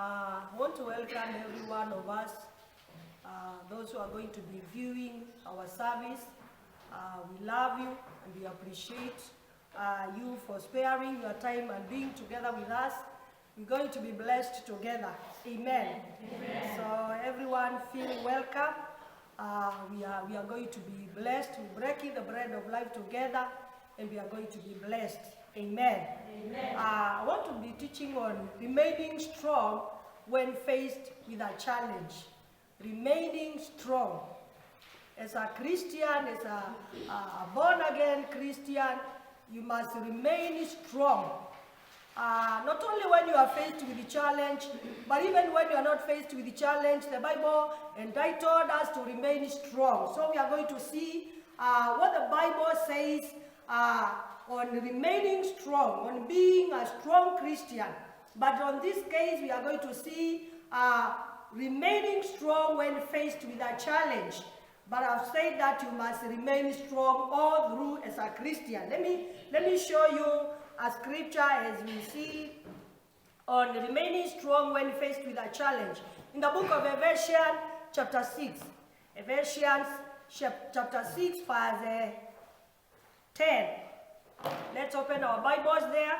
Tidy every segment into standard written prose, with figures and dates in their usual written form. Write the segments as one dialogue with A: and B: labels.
A: I want to welcome every one of us, those who are going to be viewing our service. We love you and we appreciate you for sparing your time and being together with us. We're going to be blessed together. Amen. Amen. So everyone feel welcome. We are going to be blessed. We're breaking the bread of life together and we are going to be blessed. Amen. Amen. I want to be teaching on remaining strong when faced with a challenge. Remaining strong. As a Christian, as a born-again Christian, you must remain strong. Not only when you are faced with the challenge, but even when you are not faced with the challenge, the Bible entitled us to remain strong. So we are going to see what the Bible says on remaining strong, on being a strong Christian. But on this case, we are going to see remaining strong when faced with a challenge. But I've said that you must remain strong all through as a Christian. Let me show you a scripture as we see on remaining strong when faced with a challenge. In the book of Ephesians chapter 6. Ephesians chapter 6 verse 10. Let's open our Bibles there.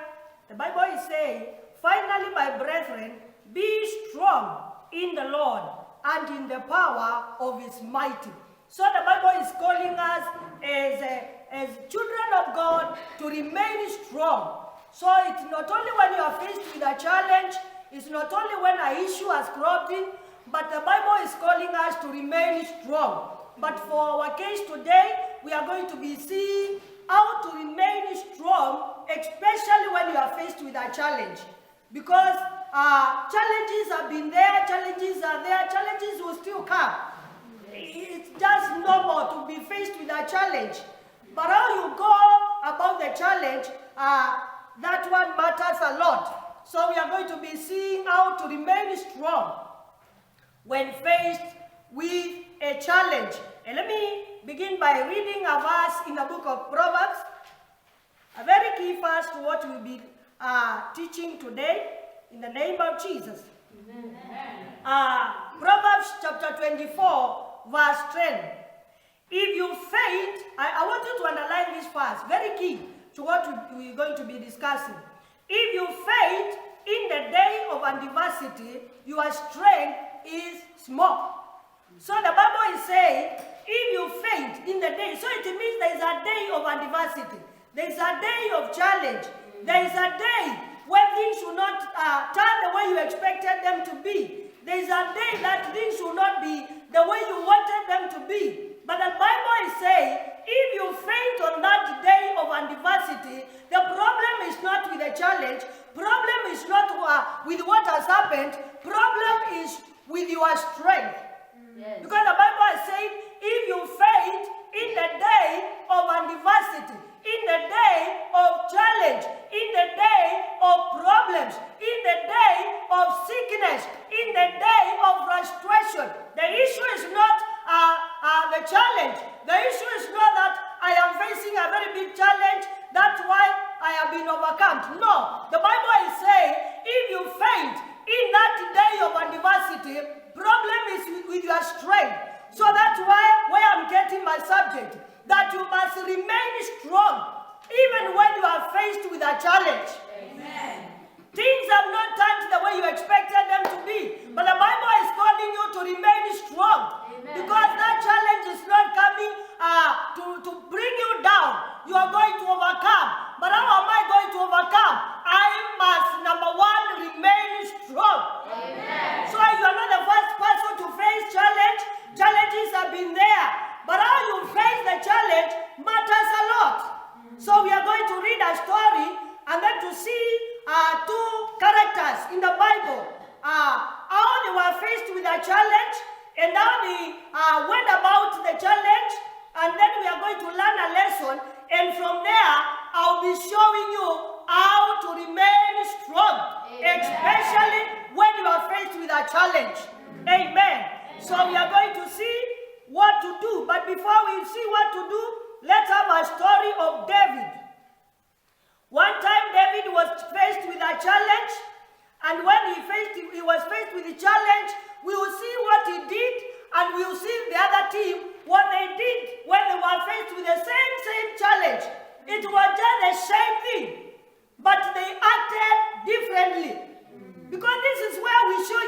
A: The Bible is saying, "Finally, my brethren, be strong in the Lord and in the power of his might." So the Bible is calling us as children of God to remain strong. So it's not only when you are faced with a challenge, it's not only when an issue has cropped in, but the Bible is calling us to remain strong. But for our case today, we are going to be seeing how to remain strong, especially when you are faced with a challenge. Because challenges have been there, challenges are there, challenges will still come. It's just normal to be faced with a challenge. But how you go about the challenge, that one matters a lot. So we are going to be seeing how to remain strong when faced with a challenge. And let me begin by reading a verse in the book of Proverbs. A very key verse to what we'll be teaching today in the name of Jesus. Proverbs chapter 24. Verse 10. If you faint, I want you to underline this verse, very key to what we're going to be discussing. If you faint in the day of adversity, your strength is small. So the Bible is saying, if you faint in the day, so it means there is a day of adversity. There is a day of challenge. There is a day when things will not turn the way you expected them to be. There is a day that things will not be the way you wanted them to be. But the Bible is saying, if you faint on that day of adversity, the problem is not with the challenge, problem is not with what has happened, problem is with your strength. Yes. Because the Bible is saying, if you faint in the day of adversity, in the day of challenge, in the day of problems, in the day of sickness, in the day of frustration, the issue is not the challenge. The issue is not that I am facing a very big challenge, that's why I have been overcome. No, the Bible is saying, if you faint in that day of adversity, problem is with your strength. So that's why where I'm getting my subject, that you must remain strong even when you are faced with a challenge. Amen. Things have not turned the way you expected them to be, but the Bible is calling you to remain strong. Amen. Because that challenge is not coming to bring you down. You are going to overcome. But how am I going to overcome? I must, number one, remain strong. Amen. So you are not the first person to face challenge. Challenges have been there. But how you face the challenge matters a lot. So we are going to read a story and then to see two characters in the Bible. How they were faced with a challenge and how they went about the challenge. And then we are going to learn a lesson. And from there, I'll be showing you how to remain strong. Amen. Especially when you are faced with a challenge. Amen. Amen. So we are going to see what to do. But before we see what to do, let's have a story of David. One time David was faced with a challenge And when he was faced with the challenge, we will see what he did, and we will see the other team, what they did when they were faced with the same challenge. It was just the same thing, but they acted differently. Because this is where we show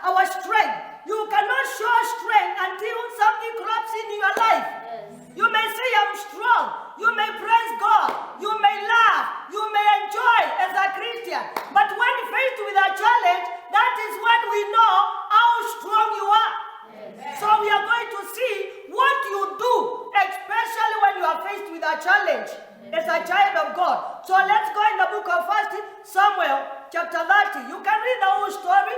A: our strength. You cannot show strength until something crops in your life. Yes. You may say, I'm strong. You may praise God. You may laugh. You may enjoy as a Christian. But when faced with a challenge, that is when we know how strong you are. Yes. So we are going to see what you do, especially when you are faced with a challenge as a child of God. So let's go in the book of 1 Samuel chapter 30. You can read the whole story,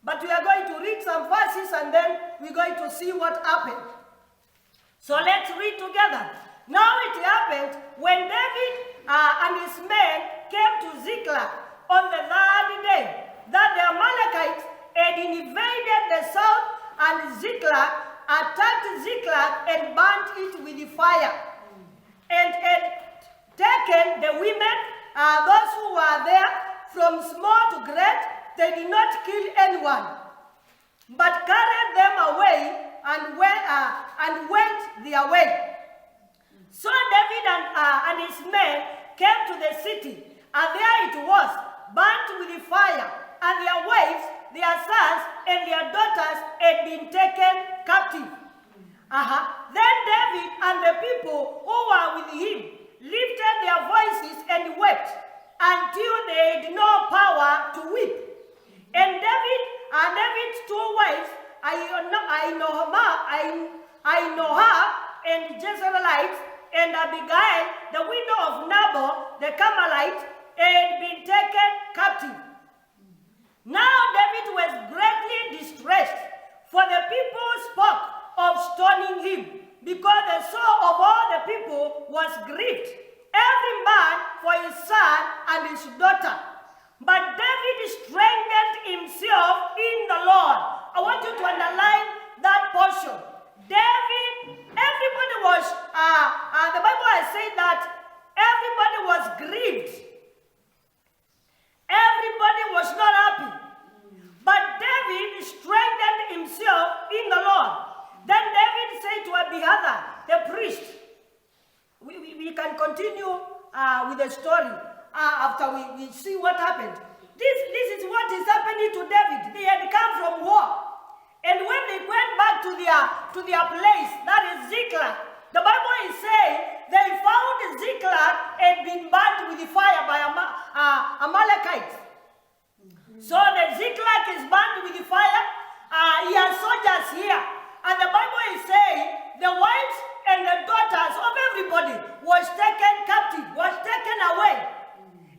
A: but we are going to read some verses and then we're going to see what happened. So let's read together. Now it happened when David and his men came to Ziklag on the third day that the Amalekites had invaded the south, and Ziklag attacked Ziklag and burnt it with the fire, and had taken the women, those who were there, from small to great. They did not kill anyone, but carried them away and went their way. So David and his men came to the city, and there it was, burnt with the fire, and their wives, their sons, and their daughters had been taken captive. Then David and the people who were with him lifted their voices and wept until they had no power to weep. And David's two wives, Ahinoam and Jezreelite, and Abigail, the widow of Nabal the Carmelite, had been taken captive. Now David was greatly distressed, for the people spoke of stoning him, because the soul of all the people was grieved, every man for his son and his daughter. But David strengthened himself in the Lord. I want you to underline that portion. David, everybody was, the Bible has said that everybody was grieved. Everybody was not happy. But David strengthened himself in the Lord. Then David said to Abiathar, the priest, we can continue with the story after we see what happened. This is what is happening to David. They had come from war. And when they went back to their place, that is Ziklag, the Bible is saying they found Ziklag had been burnt with the fire by Amalekites. So the Ziklag is burnt with the fire. He has soldiers here. And the Bible is saying the wives and the daughters of everybody was taken captive, was taken away.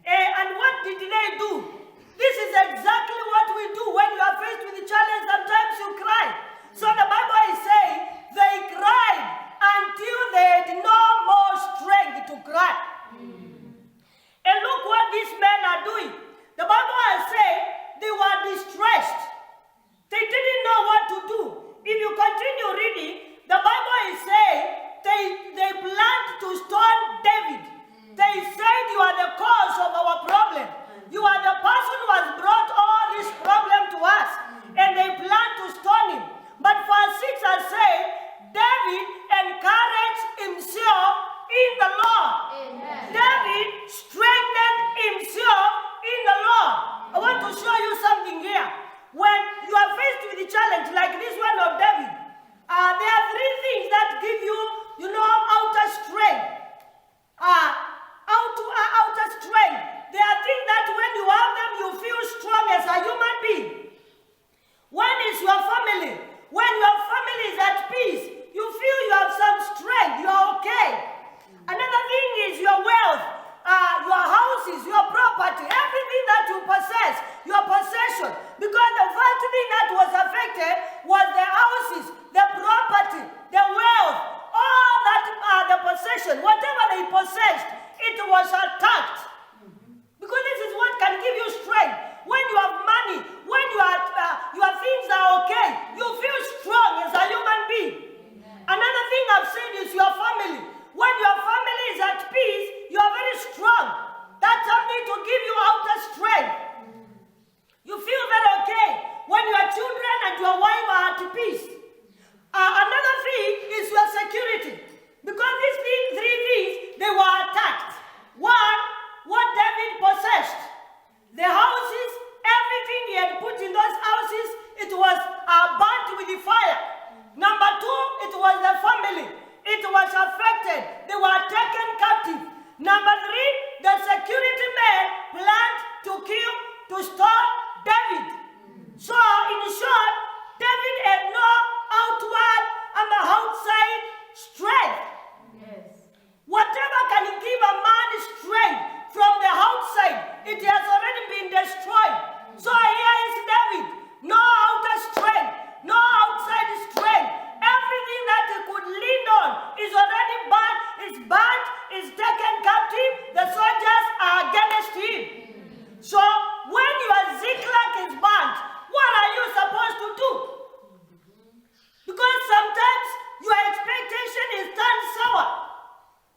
A: And what did they do? This is exactly what we do when you are faced with a challenge. Sometimes you cry. So the Bible is saying they cried until they had no more strength to cry. And look what these men are doing. The Bible has said they were distressed. They didn't know what to do. If you continue reading, the Bible is saying they planned to stone David. They said, you are the cause of our problem. You are the person who has brought all this problem to us. And they planned to stone him. But verse 6 has said, David encouraged himself in the Lord. Amen. David strengthened himself in the Lord. I want to show you something here. When you are faced with a challenge like this one of David, there are three things that give you, outer strength. Outer strength. There are things that when you have them, you feel strong as a human being. One is your family. When your family is at peace, you feel you have some strength, you are okay. Another thing is your wealth, your houses, your property, everything that you possess, your possession. Because the first thing that was affected was the houses, the property, the wealth, all that the possession, whatever they possessed, it was attacked. Because this is what can give you strength. When you have money, when your things are okay, you feel strong as a human being. Amen. Another thing I've said is your family. When your family is at peace, you are very strong. That's something to give you outer strength. to stone David. So, in short, David had no outward and outside strength.
B: Yes.
A: Whatever can give a man strength from the outside, it has already been destroyed. So here is David, no outer strength, no outside strength. Everything that he could lean on is already burnt, is taken captive. The soldiers are against him. So when your Ziklag is burnt, what are you supposed to do? Because sometimes your expectation is turned sour.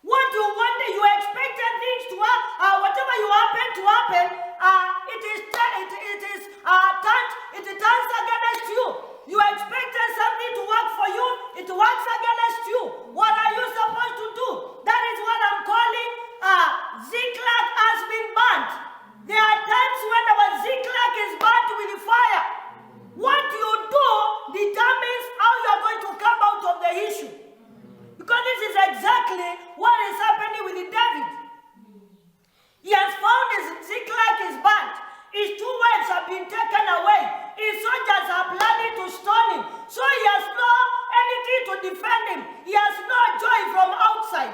A: What you wanted, you expected things to happen, whatever you happen to happen, it turns against you. You expected something to work for you, it works against you. What are you supposed to do? That is what I'm calling Ziklag has been burnt. There are times when our Ziklag is burnt with fire. What you do determines how you are going to come out of the issue. Because this is exactly what is happening with David. He has found his Ziklag is burnt. His 2 wives have been taken away. His soldiers are planning to stone him. So he has no anything to defend him. He has no joy from outside.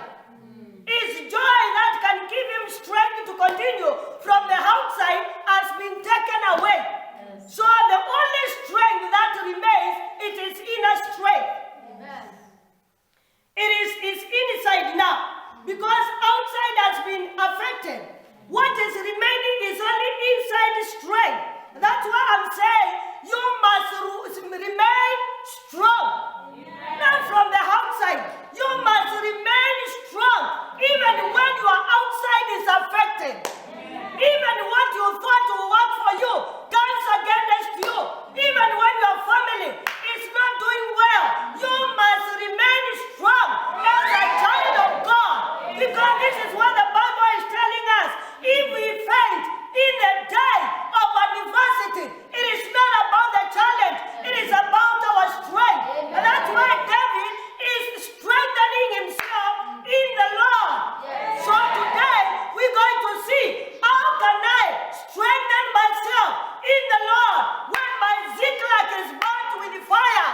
A: His joy that can give him strength to continue from the outside has been taken away. Yes. So the only strength that remains, it is inner strength.
B: Amen.
A: It is inside now, because outside has been affected. What is remaining is only inside strength. That's why I'm saying you must remain strong. Not from the outside. You must remain strong even when your outside is affected. Even what you thought will work for you turns against you. Even when your family is not doing well, you must remain strong as a child of God. Because this is what the Bible is telling us. If we faint in the day of adversity, it is not about the challenge, it is about our strength. And that's why David is strengthening himself in the Lord. So today we're going to see, how can I strengthen myself in the Lord when my Ziklag is burnt with fire?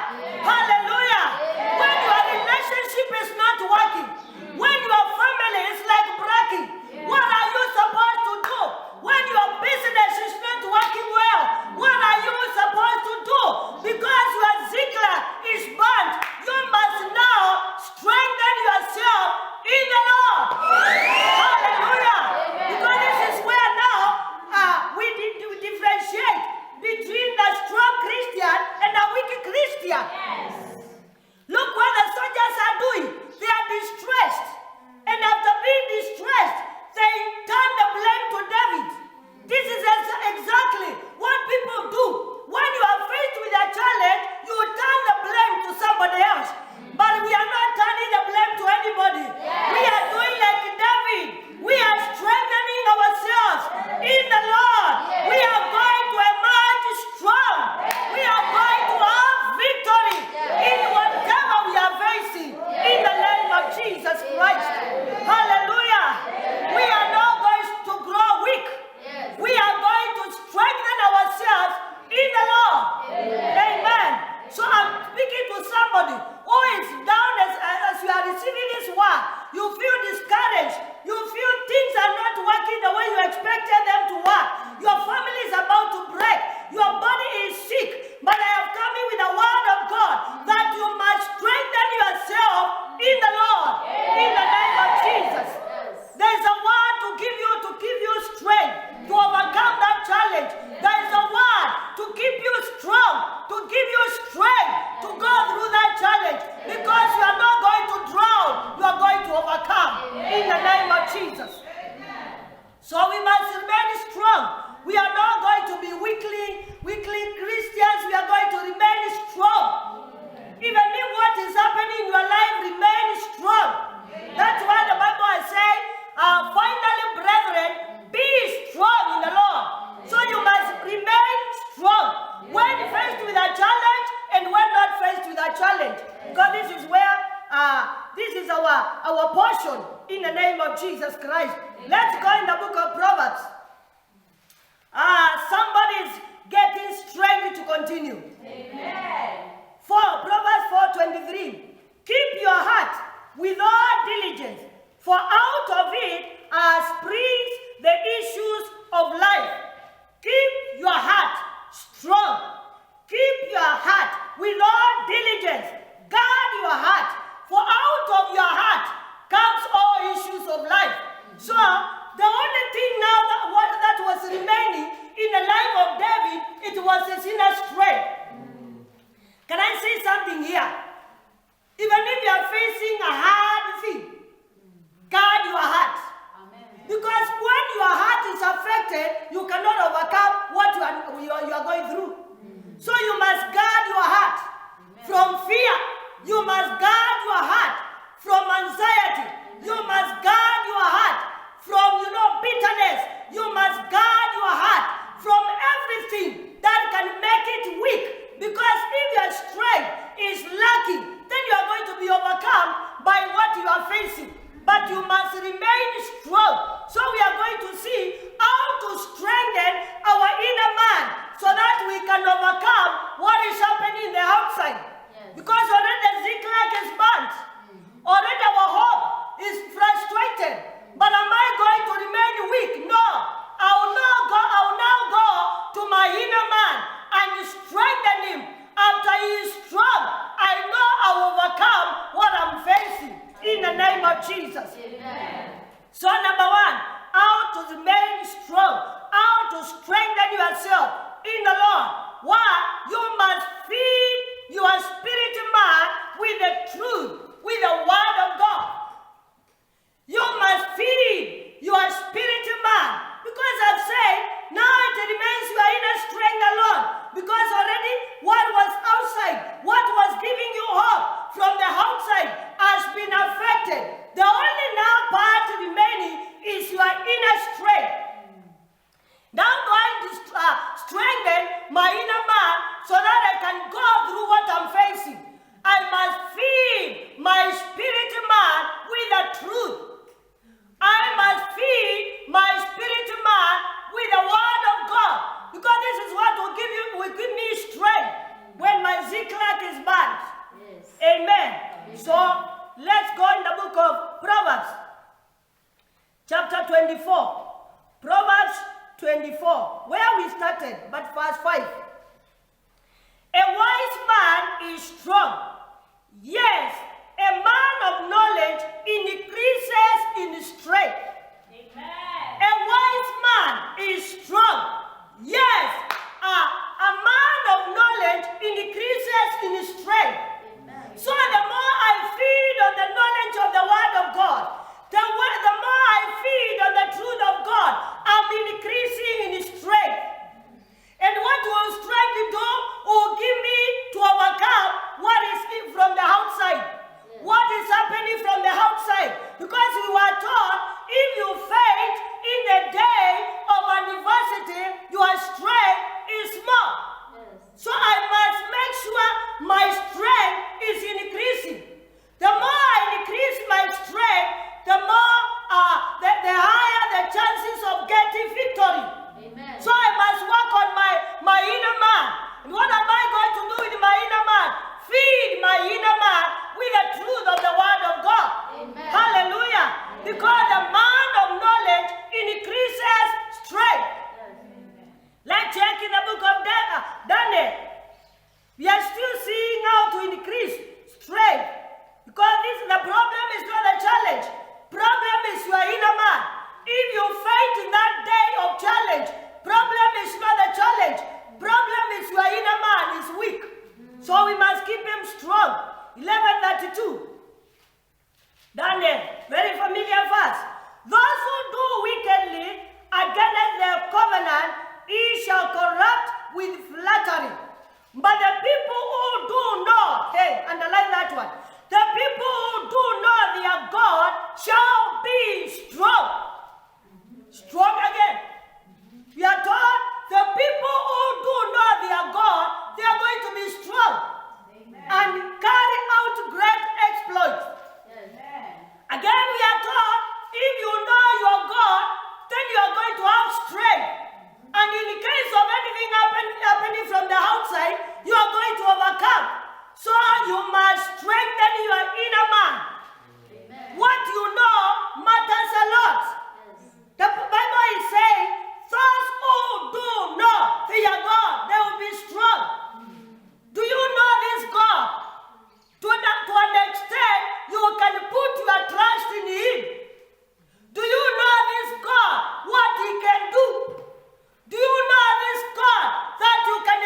A: Hallelujah. When your relationship is not working, when your family is like breaking, what are you supposed to do? When your business is not working well, what are you supposed to do? Because your Ziklag is burnt, you must now strengthen yourself in the Lord. Hallelujah. Because this is where now we differentiate between the strong Christian and the weak Christian. Look what the soldiers are doing. They are distressed. And after being distressed, they turn the blame to David. This is exactly what people do. When you are faced with a challenge, you turn the blame to somebody else. But we are not turning the blame to anybody. We are doing like David. We are strengthening ourselves in the Lord. We are going to emerge strong. We are going to have victory in whatever we are facing in the name of Jesus Christ. Hallelujah. We are not going to grow weak. We are going to strengthen ourselves in the Lord. Amen. So I'm speaking to somebody who is down as you are receiving this word. You feel discouraged. You feel things are not working the way you expected them to work. Your family is about to break. Your body is sick. But I have come in with the word of God that you must strengthen yourself in the Lord. In the name of Jesus. There is a word to give you strength to overcome that challenge. There is a word to keep you strong, to give you strength to go through that challenge. Because you are not going to drown, you are going to overcome in the name of Jesus. So we must remain strong. We are not going to be weakling Christians. We are going to remain strong. Even if what is happening in your life, remain strong. That's why the Bible is saying, finally, brethren, be strong in the Lord. So you must remain strong when faced with a challenge and when not faced with a challenge. Because this is where this is our portion in the name of Jesus Christ. Let's go in the book of Proverbs. Psalm was his inner strength. Can I say something here? Even if you are facing a hard thing, guard your heart. Amen. Because when your heart is affected, you cannot overcome what you are going through. So you must guard your heart from fear. You must guard your heart from anxiety. You must guard your heart from, bitterness. You must guard your heart from everything that can make it weak. Because if your strength is lacking, then you are going to be overcome by what you are facing. But you must remain strong. So we are going to see how to strengthen our inner man so that we can overcome what is happening in the outside. Yes. Because already the Ziklag is burnt. Already our hope is frustrated. But am I going to remain weak? No. I will now go to my inner man and strengthen him. After he is strong, I know I will overcome what I'm facing. In the name of Jesus. Amen. So number one, how to remain strong, how to strengthen yourself in the Lord. One, you must feed your spirit man with the truth, with the word of God. You must feed your spirit man. Because I've said, now it remains your inner strength alone. Because already what was outside, what was giving you hope from the outside has been affected. The only now part remaining is your inner strength. Now I'm going to strengthen my inner man so that I can go through what I'm facing. I must feed my spirit man with the truth. I must feed my spirit man with the word of God. Because this is what will give me strength when my Ziklag is burnt. Yes. Amen. Amen. So let's go in the book of Proverbs, chapter 24. Proverbs 24, where we started, but verse 5. A wise man is strong. Yes, a man of knowledge increases in strength. Amen. A wise man is strong. Yes, a man of knowledge increases in strength. Amen. So the more I feed on the knowledge of the word of God, the more I feed on the truth of God, I'm increasing in strength. And what will strength do? Will give me to overcome what is from the outside. Yes. What is happening from the outside? Because we were taught, if you faint in the day of adversity, your strength is small. Yes. So I must make sure my strength is increasing. The more I increase my strength, the more, the higher the chances of getting victory. Amen. So I must work on my inner man. And what am I going to do with my inner man? Feed my inner man with the truth of the word of God. Amen. Hallelujah. Amen. Because the man of knowledge increases strength. Yes. Let's check in the book of Daniel. We are still seeing how to increase strength. Because the problem is not a challenge. Problem is your inner man. If you faint in that day of challenge, problem is not a challenge. Problem is your inner man is weak. So we must keep him strong. 11:32. Daniel, very familiar verse. Those who do wickedly against the covenant, he shall corrupt with flattery. But the people who do know, hey, underline that one. The people who do know their God shall be strong. Strong again. We are told the people who do know their God, they are going to be strong. Amen. And carry out great exploits. Amen. Again, we are told if you know your God, then you are going to have strength. And in the case of anything happening from the outside, you are going to overcome. So you must strengthen your inner man. Amen. What you know matters a lot. Yes. The Bible is saying, those who do know their God, they will be strong. Do you know this God? To an extent, you can put your trust in him. Do you know this God, what he can do? Do you know this God, that you can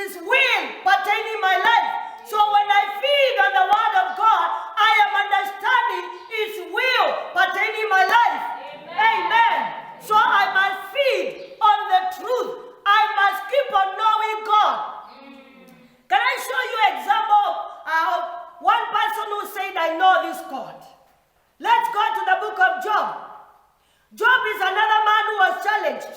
A: His will pertaining my life. So when I feed on the word of God, I am understanding His will pertaining my life. Amen. So I must feed on the truth. I must keep on knowing God. Can I show you an example of one person who said, I know this God? Let's go to the book of Job. Job is another man who was challenged.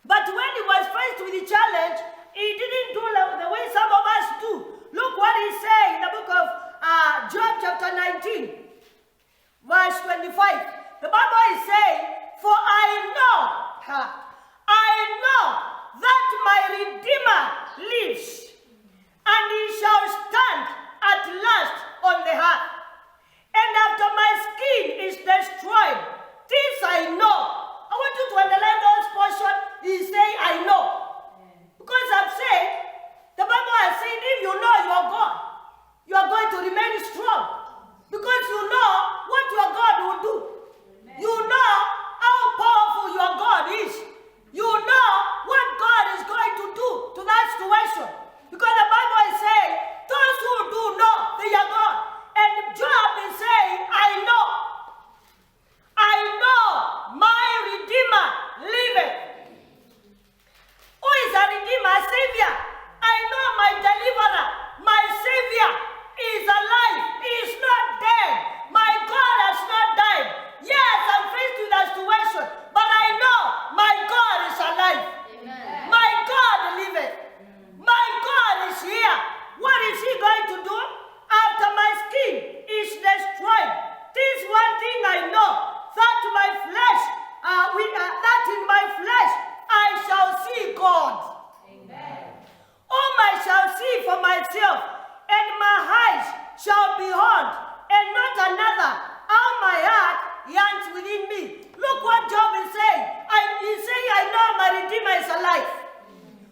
A: But when he was faced with the challenge, he didn't do the way some of us do. Look what he said in the book of Job chapter 19, verse 25. The Bible is saying, for I know that my Redeemer lives, and he shall stand at last on the earth. And after my skin is destroyed, this I know. I want you to underline those portions. He say, I know. Because I've said, the Bible has said, if you know your God, you are going to remain strong. Because you know what your God will do. You know how powerful your God is. You know what God is going to do to that situation. Because the Bible is saying, those who do know, they are God. And Job is saying, I know my Redeemer liveth. Who is a Redeemer? A Savior. I know my Deliverer, my Savior is alive. He is not dead. My God has not died. Yes, I'm faced with a situation, but I know my God is alive. Amen. My God liveth. My God is here. What is He going to do? After my skin is destroyed, this one thing I know, that my flesh, that in my flesh I shall see God. Amen. Whom I shall see for myself, and my eyes shall behold, and not another. How my heart yearns within me. Look what Job is saying. He's saying, I know my Redeemer is alive.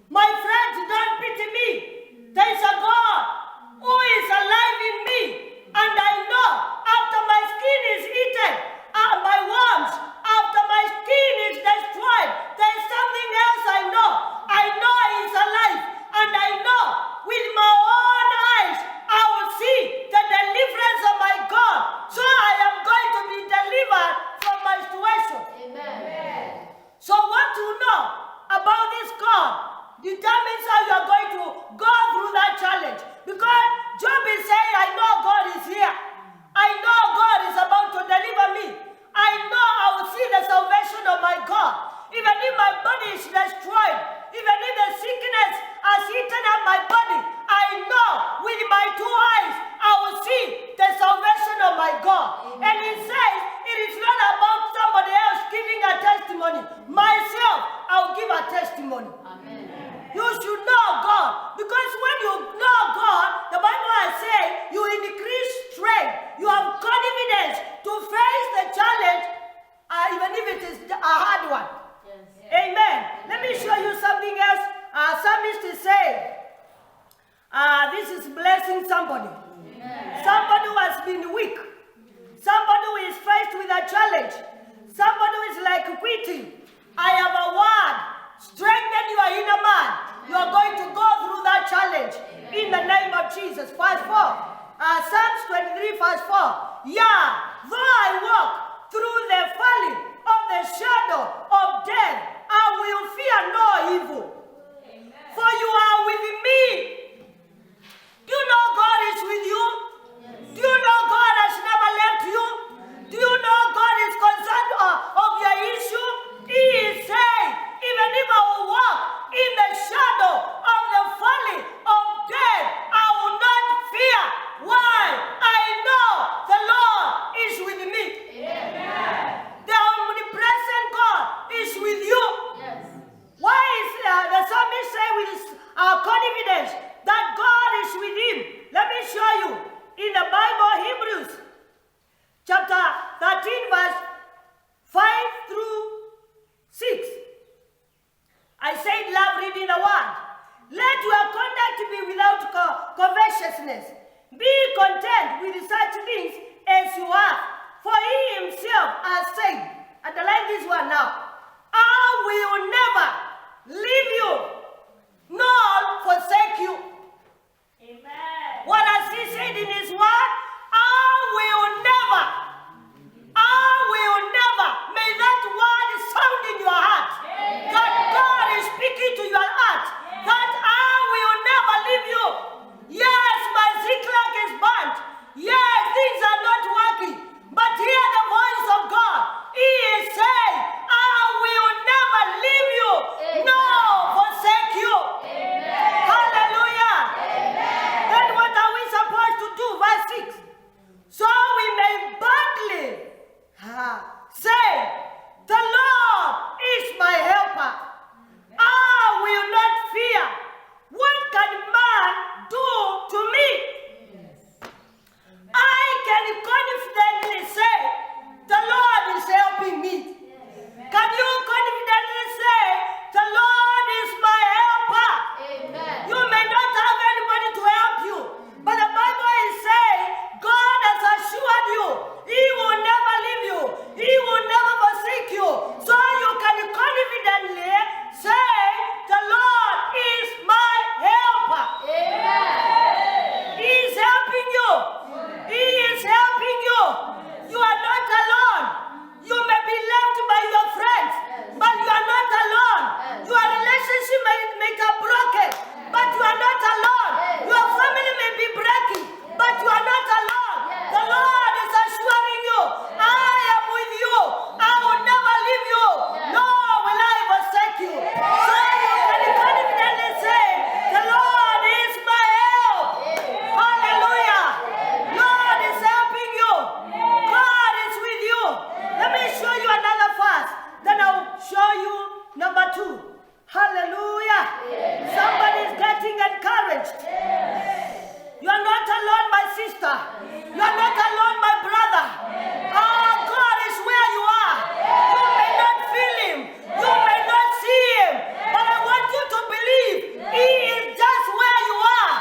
A: My friends, don't pity me. There is a God who is alive in me. And I know after my skin is eaten, my worms, after my skin is destroyed, there is something else I know. I know He is alive. And I know with my own eyes I will see the deliverance of my God. So I am going to be delivered from my situation. Amen. So what you know about this God determines how you are going to go through that challenge. Because Job is saying, I know God is here. I know God is about to deliver me. I know I will see the salvation of my God. Even if my body is destroyed, even if the sickness has eaten up my body, I know with my two eyes I will see the salvation of my God. Amen. And He says, it is not about somebody else giving a testimony. Myself, I will give a testimony. Amen. You should know God. Because when you know God, the Bible has said, you increase strength. You have confidence to face the challenge, even if it is a hard one. Yes. Amen. Let me show you something else. Psalmist is saying, this is blessing somebody. Amen. Somebody who has been weak. Somebody who is faced with a challenge. Somebody who is like quitting. I have a word. Strengthen your inner man. You are going to go through that challenge. Amen. In the name of Jesus. Verse 4. Psalms 23 verse 4. Yeah, though I walk through the valley of the shadow of death, I will fear no evil. Amen. For you are with me. Do you know God is with you? Yes. Do you know God has never left you? Do you know God is concerned of your issue? He is saying, even if I will walk in the shadow of the valley of death, I will not fear. Why? I know the Lord is with me. Amen. The omnipresent God is with you. Yes. Why is the psalmist say with his confidence that God is with him? Let me show you in the Bible, Hebrews chapter 13 verse 5 through 6. I said love reading the word. Let your conduct be without covetousness. Be content with such things as you are. For He Himself has said, underline this one now, I will never leave you nor forsake you.
B: Amen.
A: What has he said in his word? I will never, may that word sound in your heart.
B: Amen.
A: That God is speaking to your heart.
B: Amen.
A: That I will never leave you. Yes, my Ziklag is burnt. Yes, things are not working. But hear the voice of God. He is saying, I will never leave you,
B: Amen.
A: nor forsake you.
B: Amen.
A: Hallelujah.
B: Amen.
A: Then what are we supposed to do? Verse 6. So we may boldly say, the Lord is my helper. I will not fear. What can man do to me? I can confidently say, the Lord is helping me. Can you confidently say, the Lord is my helper?
B: Amen.
A: You may not have anybody to help you, but the Bible is saying, God has assured you, He will never leave you, He will never forsake you. So you can confidently say, the Lord is my helper.
B: Amen.
A: He is helping you. He is helping you. You are not alone. You may be left by your friends, but you are not alone. Your relationship may have broken, but you are not alone. Your family may be breaking, but you are not alone. The Lord is assuring you, I am with you. I will never leave you, nor will I forsake you. So you can confidently say, the Lord is my help. Hallelujah. Lord is helping you. God is with you. Let me show you another verse. Then I'll show you number 2. Hallelujah. Somebody is getting encouraged. You are not alone, my sister. You are not alone, my brother. Oh, God is where you are. You may not feel Him. You may not see Him. But I want you to believe He is just where you are.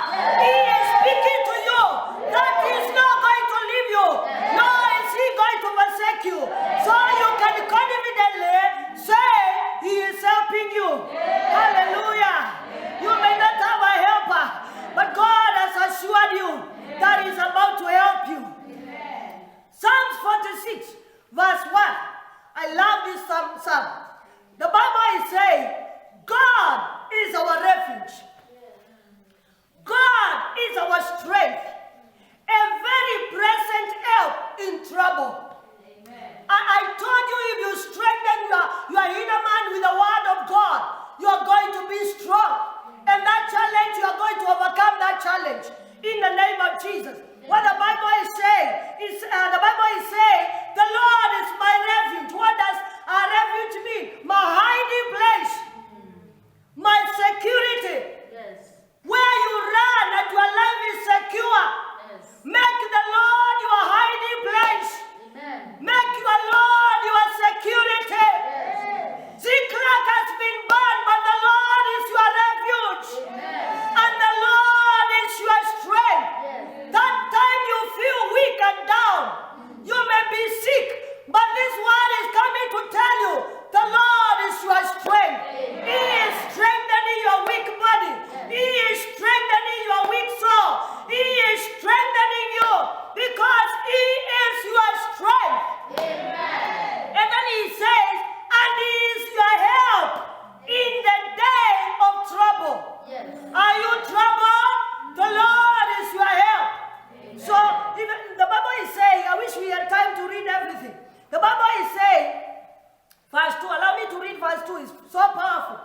A: He is speaking to you that He is not going to leave you, nor is He going to forsake you. So you can confidently say He is helping you. Hallelujah. You may not have a helper, but God has assured you that He's about to help you. Psalms 46, verse 1. I love this psalm. The Bible is saying, God is our refuge. God is our strength, a very present help in trouble. I told you, if you strengthen your inner man with the word of God, you are going to be strong. And that challenge, you are going to overcome that challenge in the name of Jesus. What the Bible is saying is, the Lord is my refuge. What does a refuge mean? My hiding place, my security.
B: Yes.
A: Where you run and your life is secure.
B: Yes.
A: Make the Lord your hiding place.
B: Amen.
A: Make your Lord your security.
B: Yes.
A: Ziklag has been burned, but the Lord is your refuge.
B: Amen.
A: And the Lord is your strength.
B: Yes.
A: That time you feel weak and down, you may be sick, but this word is coming to tell you, the Lord is your strength.
B: Amen.
A: He is strengthening your weak body. He is strengthening your weak soul. He is strengthening you because He is your strength.
B: Amen.
A: And then He says, and He is your help in the day of trouble.
B: Yes.
A: Are you troubled? The Lord is your help.
B: Amen.
A: So even the Bible is saying, I wish we had time to read everything. The Bible is saying, verse 2, allow me to read verse 2, it's so powerful.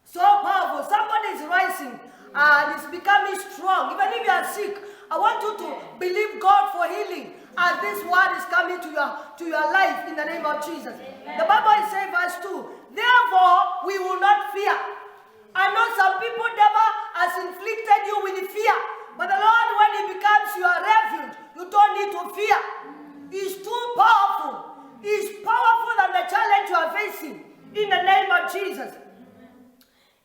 A: So powerful. Somebody is rising and is becoming strong. Even if you are sick, I want you to believe God for healing as this word is coming to your life in the name of Jesus. Amen. The Bible is saying, verse 2, therefore we will not fear. I know some people never has inflicted you with fear, but the Lord, when He becomes your refuge, you don't need to fear. He's too powerful. He's powerful than the challenge you are facing in the name of Jesus.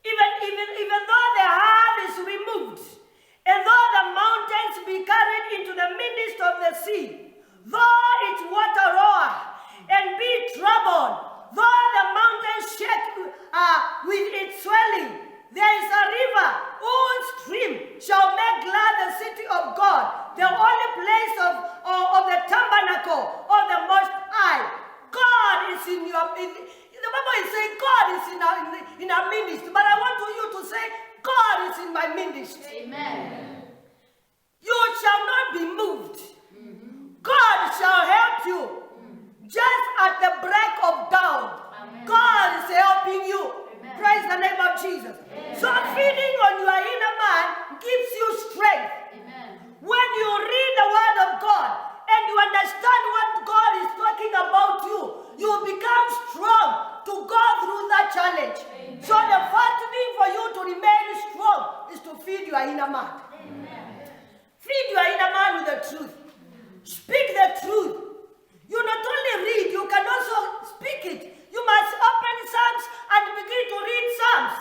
A: Even though the heart is removed, and though the mountains be carried into the midst of the sea, though its water roar and be troubled, though the mountains shake with its swelling, there is a river my ministry.
B: Amen.
A: You shall not be moved. God shall help you. Just at the break of dawn,
B: Amen.
A: God is helping you.
B: Amen.
A: Praise the name of Jesus. So feeding on your inner man gives you strength.
B: Amen.
A: When you read the word of God and you understand what God is talking about you, you become strong to go through that challenge.
B: Amen.
A: So the first thing for you to remain strong is to feed your inner man.
B: Amen.
A: Feed your inner man with the truth. Speak the truth. You not only read, you can also speak it. You must open Psalms and begin to read Psalms.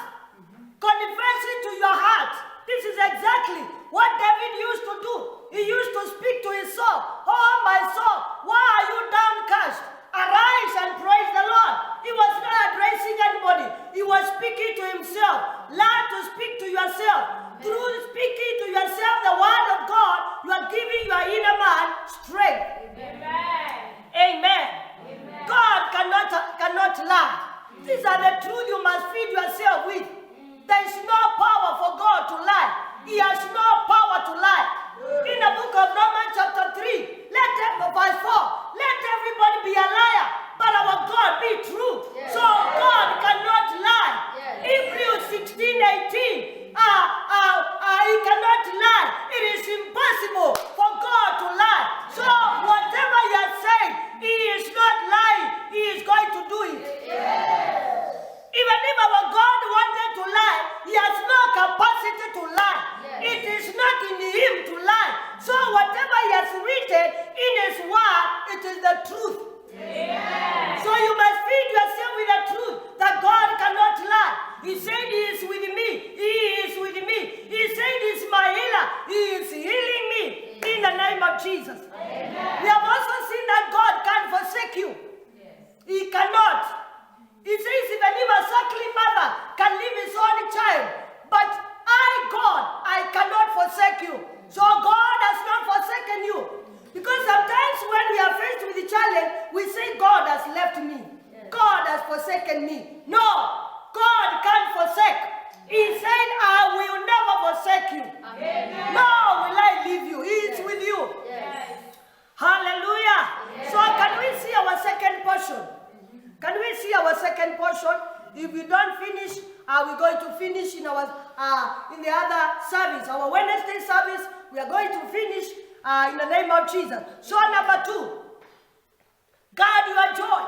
A: Confess it to your heart. This is exactly what David used to do. He used to speak to his soul. Oh, my soul, why are you downcast? Arise and praise the Lord. He was not addressing anybody. He was speaking to himself. Learn to speak to yourself. Through speaking to yourself the word of God, you are giving your inner man strength.
B: Amen.
A: Amen.
B: Amen.
A: God cannot lie. These are the truth you must feed yourself with. There is no power for God to lie. He has no power to lie. In the book of Romans chapter 3, verse 4, let everybody be a liar, but our God be true.
B: Yes.
A: So God cannot lie.
B: Yes.
A: Hebrews 16:18, he cannot lie. It is impossible for God to lie. So whatever he has said, he is not lying. He is going to do it.
B: Yes.
A: Even if our God wanted to lie, he has no capacity to lie.
B: Yes.
A: It is not in him to lie. So whatever he has written in his word, it is the truth.
B: Amen.
A: So you must feed yourself with the truth that God cannot lie. He said he is with me. He is with me. He said he is my healer. He is healing me in the name of Jesus.
B: Amen.
A: We have also seen that God can forsake you.
B: Yes.
A: He cannot. He says even if a suckling mother can leave his only child, but I, God, I cannot forsake you. So God has not forsaken you. Because sometimes when we are faced with the challenge, we say God has left me.
B: Yes.
A: God has forsaken me. No, God can't forsake. He said, I will never forsake you.
B: Amen.
A: Nor will I leave you. He is with you.
B: Yes.
A: Hallelujah.
B: Yes.
A: So can we see our second portion? Can we see our second portion? If we don't finish, we're going to finish in our in the other service. Our Wednesday service, we are going to finish in the name of Jesus. So number 2, guard your joy.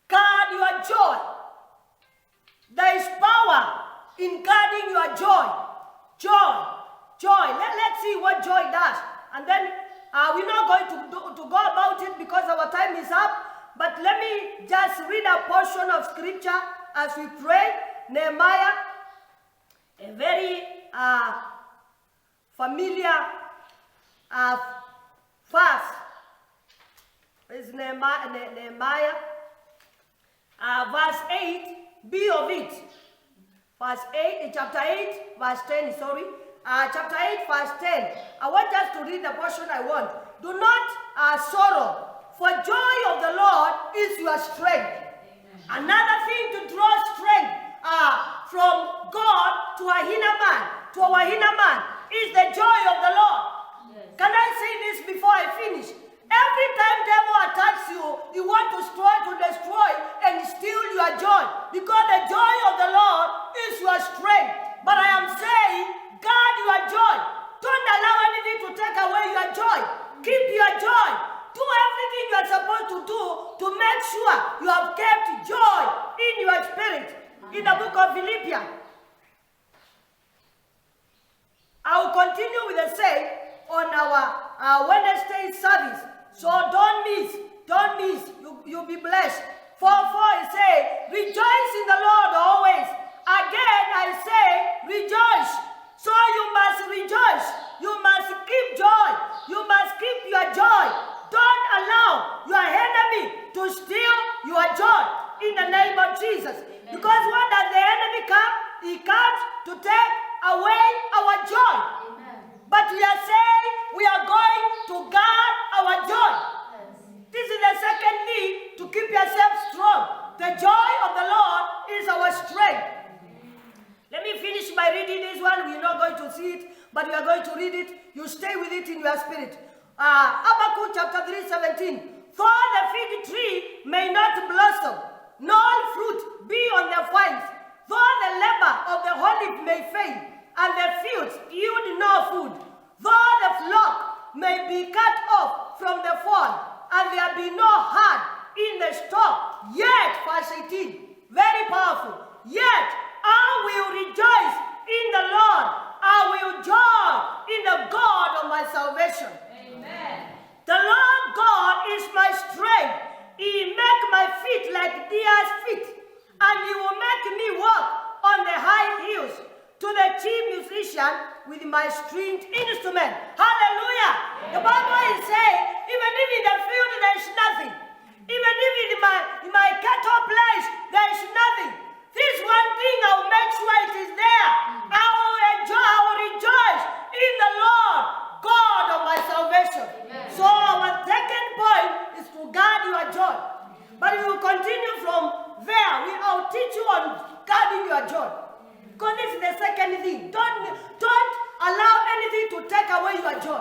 A: Guard your joy. There is power in guarding your joy. Joy. Joy. Let's see what joy does. And then we're not going to go about it because our time is up. But let me just read a portion of scripture as we pray. Nehemiah, a very familiar verse. It's Nehemiah, verse 8, B of it. Verse 8, chapter 8, verse 10, sorry. Chapter 8, verse 10. I want us to read the portion I want. Do not sorrow, for joy of the Lord is your strength. Amen. Another thing to draw strength from God to our inner man, is the joy of the Lord. Yes. Can I say this before I finish? Every time devil attacks you, he wants to destroy and steal your joy. Because the joy of the Lord is your strength. But I am saying, guard your joy. Don't allow anything to take away your joy. Keep your joy. Do everything you are supposed to do to make sure you have kept joy in your spirit. In the book of Philippians, I will continue with the same on our Wednesday service. So don't miss. You'll be blessed. 4:4 it says, rejoice in the Lord always. Again I say, rejoice. So you must rejoice. You must keep joy. You must keep your joy. Don't allow your enemy to steal your joy in the name of Jesus. Amen. Because when does the enemy come? He comes to take away our joy. Amen. But we are saying we are going to guard our joy. Yes. This is the second need to keep yourself strong. The joy of the Lord is our strength. Let me finish by reading this one. We're not going to see it, but we are going to read it. You stay with it in your spirit. Habakkuk chapter 3:17. For the fig tree may not blossom, nor fruit be on the vines, though the labor of the olive may fail, and the fields yield no food, though the flock may be cut off from the fold, and there be no herd in the stock, yet, verse 18, very powerful, yet I will rejoice in the Lord, I will joy in the God of my salvation.
B: Amen.
A: The Lord God is my strength. He make my feet like deer's feet, and he will make me walk on the high hills, to the chief musician with my stringed instrument. Hallelujah. The Bible is saying, even if in the field there is nothing, even if in my cattle place there is nothing, this one thing I will make sure it is there. I will enjoy, I will rejoice in the Lord, God of my salvation.
B: Amen.
A: So our second point is to guard your joy. But we will continue from there. I'll teach you on guarding your joy. Because this is the second thing. Don't allow anything to take away your joy.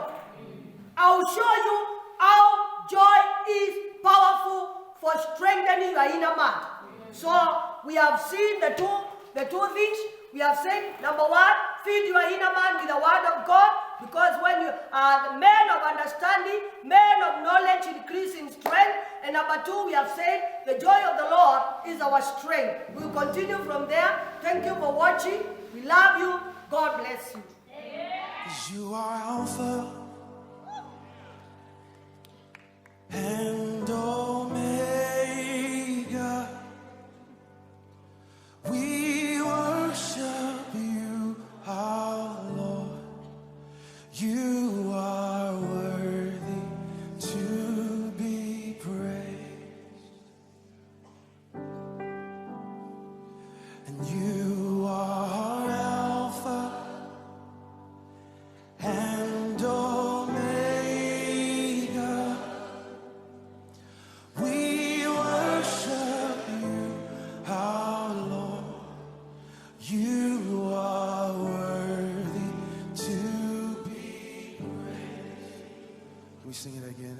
A: I'll show you how joy is powerful for strengthening your inner man. So we have seen the two things. We have said, number one, feed your inner man with the word of God, because when you are the man of understanding, man of knowledge, increase in strength. And number two, we have said, the joy of the Lord is our strength. We'll continue from there. Thank you for watching. We love you. God bless you.
C: 'Cause you are Alpha and Omega. We worship you, our Lord. You are worthy to be praised, and you are Alpha and Omega. We worship you, our Lord. You are worthy to be praised. Can we sing it again?